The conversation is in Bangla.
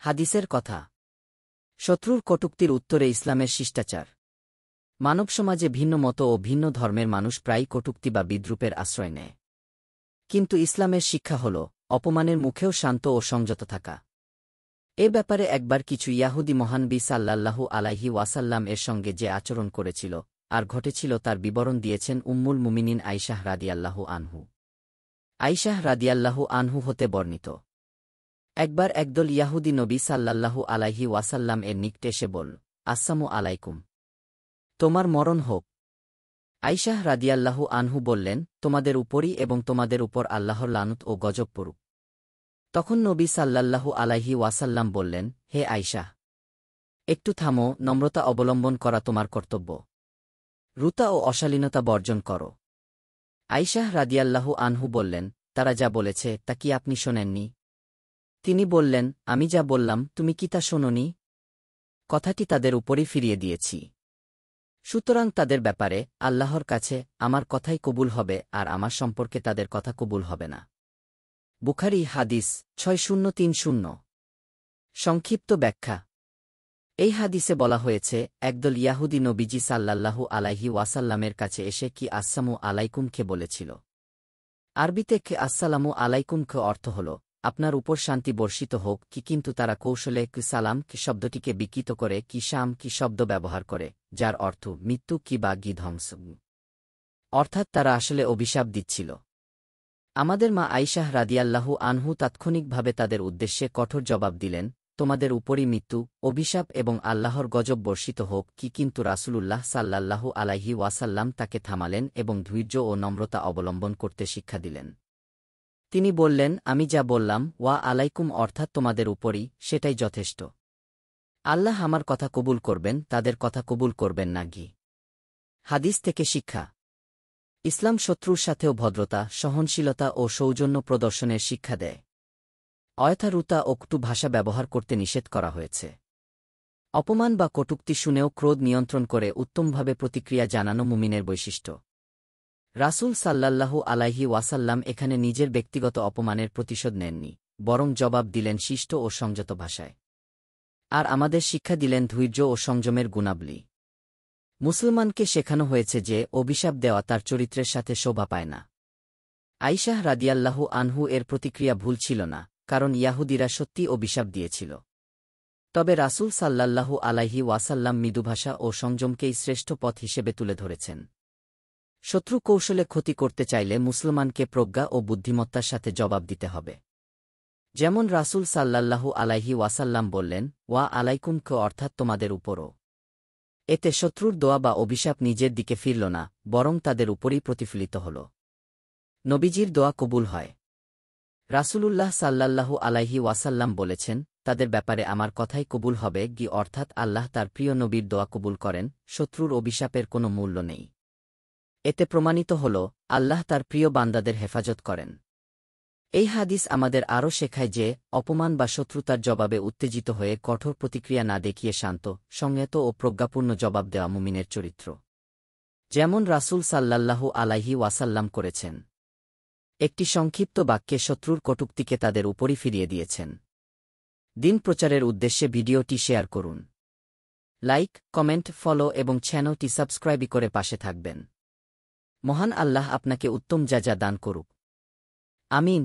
হাদিসের কথা। শত্রুর কটূক্তির উত্তরে ইসলামের শিষ্টাচার। মানব সমাজে ভিন্ন মত ও ভিন্ন ধর্মের মানুষ প্রায়ই কটূক্তি বা বিদ্রূপের আশ্রয় নেয়। কিন্তু ইসলামের শিক্ষা হল অপমানের মুখেও শান্ত ও সংযত থাকা। এ ব্যাপারে একবার কিছু ইয়াহুদী মহানবী সাল্লাল্লাহু আলাইহি ওয়াসাল্লাম এর সঙ্গে যে আচরণ করেছিল আর ঘটেছিল তার বিবরণ দিয়েছেন উম্মুল মুমিনিন আয়শাহ রাদিয়াল্লাহু আনহু। আয়শাহ রাদিয়াল্লাহু আনহু হতে বর্ণিত, একবার একদল ইয়াহুদী নবী সাল্লাল্লাহু আলাইহি ওয়াসাল্লাম এর নিকটে এসে বলল, আসসালামু আলাইকুম, তোমার মরণ হোক। আয়শাহ রাদিয়াল্লাহু আনহু বললেন, তোমাদের উপরই এবং তোমাদের উপর আল্লাহর লানত ও গজব পড়ুক। তখন নবী সাল্লাল্লাহু আলাইহি ওয়াসাল্লাম বললেন, হে আয়শাহ, একটু থামো, নম্রতা অবলম্বন করা তোমার কর্তব্য। রুতা ও অশালীনতা বর্জন করো। আয়শাহ রাদিয়াল্লাহু আনহু বললেন, তারা যা বলেছে তা কি আপনি শোনেননি? তিনি বললেন, আমি যা বললাম তুমি কি তা শোনোনি? কথাটি তাদের উপরই ফিরিয়ে দিয়েছি। সুতরাং তাদের ব্যাপারে আল্লাহর কাছে আমার কথাই কবুল হবে আর আমার সম্পর্কে তাদের কথা কবুল হবে না। বুখারী হাদিস ৬০৩০। সংক্ষিপ্ত ব্যাখ্যা। এই হাদিসে বলা হয়েছে, একদল ইয়াহুদী নবীজি সাল্লাল্লাহু আলাইহি ওয়াসাল্লামের কাছে এসে কি আসসালামু আলাইকুমকে বলেছিল। আরবিতে কে আসসালামু আলাইকুমকে অর্থ হল আপনার উপর শান্তি বর্ষিত হোক কি, কিন্তু তারা কৌশলে কি সালাম কি শব্দটিকে বিকৃত করে কি শাম কি শব্দ ব্যবহার করে, যার অর্থ মৃত্যু কি বা গি ধ্বংস। অর্থাৎ তারা আসলে অভিশাপ দিচ্ছিল। আমাদের মা আয়শাহ রাদিয়াল্লাহু আনহু তাৎক্ষণিকভাবে তাদের উদ্দেশ্যে কঠোর জবাব দিলেন, তোমাদের উপরই মৃত্যু, অভিশাপ এবং আল্লাহর গজব বর্ষিত হোক কি, কিন্তু রাসূলুল্লাহ সাল্লাল্লাহু আলাইহি ওয়াসাল্লাম তাকে থামালেন এবং ধৈর্য ও নম্রতা অবলম্বন করতে শিক্ষা দিলেন। তিনি বললেন, আমি যা বললাম ওয়া আলাইকুম অর্থাৎ তোমাদের উপরই, সেটাই যথেষ্ট। আল্লাহ আমার কথা কবুল করবেন, তাদের কথা কবুল করবেন না গি। হাদিস থেকে শিক্ষা। ইসলাম শত্রুর সাথেও ভদ্রতা, সহনশীলতা ও সৌজন্য প্রদর্শনের শিক্ষা দেয়। অয়থারুতা ও কটু ভাষা ব্যবহার করতে নিষেধ করা হয়েছে। অপমান বা কটূক্তি শুনেও ক্রোধ নিয়ন্ত্রণ করে উত্তমভাবে প্রতিক্রিয়া জানানো মুমিনের বৈশিষ্ট্য। রাসূল সাল্লাল্লাহু আলাইহি ওয়াসাল্লাম এখানে নিজের ব্যক্তিগত অপমানের প্রতিশোধ নেননি, বরং জবাব দিলেন শিষ্ট ও সংযত ভাষায়। আর আমাদের শিক্ষা দিলেন ধৈর্য ও সংযমের গুণাবলী। মুসলমানকে শেখানো হয়েছে যে অভিশাপ দেওয়া তার চরিত্রের সাথে শোভা পায় না। আয়শাহ রাদিয়াল্লাহু আনহু এর প্রতিক্রিয়া ভুল ছিল না, কারণ ইয়াহুদীরা সত্যি অভিশাপ দিয়েছিল। তবে রাসূল সাল্লাল্লাহু আলাইহি ওয়াসাল্লাম মৃদুভাষা ও সংযমকেই শ্রেষ্ঠ পথ হিসেবে তুলে ধরেছেন। শত্রু কৌশলে ক্ষতি করতে চাইলে মুসলমানকে প্রজ্ঞা ও বুদ্ধিমত্তার সাথে জবাব দিতে হবে। যেমন রাসূল সাল্লাল্লাহু আলাইহি ওয়াসাল্লাম বললেন, ওয়া আলাইকুম কে অর্থাৎ তোমাদের উপরও। এতে শত্রুর দোয়া বা অভিশাপ নিজের দিকে ফিরল না, বরং তাদের উপরই প্রতিফলিত হল। নবীজির দোয়া কবুল হয়। রাসূলুল্লাহ সাল্লাল্লাহু আলাইহি ওয়াসাল্লাম বলেছেন, তাদের ব্যাপারে আমার কথাই কবুল হবে গি অর্থাৎ আল্লাহ তার প্রিয় নবীর দোয়া কবুল করেন, শত্রুর অভিশাপের কোনো মূল্য নেই। এতে প্রমাণিত হল আল্লাহ তার প্রিয় বান্দাদের হেফাজত করেন। এই হাদিস আমাদের আরও শেখায় যে অপমান বা শত্রুতার জবাবে উত্তেজিত হয়ে কঠোর প্রতিক্রিয়া না দেখিয়ে শান্ত, সংযত ও প্রজ্ঞাপূর্ণ জবাব দেওয়া মুমিনের চরিত্র, যেমন রাসূল সাল্লাল্লাহু আলাইহি ওয়াসাল্লাম করেছেন। একটি সংক্ষিপ্ত বাক্যে শত্রুর কটূক্তিকে তাদের উপরই ফিরিয়ে দিয়েছেন। দিন প্রচারের উদ্দেশ্যে ভিডিওটি শেয়ার করুন। লাইক, কমেন্ট, ফলো এবং চ্যানেলটি সাবস্ক্রাইব করে পাশে থাকবেন। মহান আল্লাহ আপনাকে উত্তম যা দান করুক। আমিন।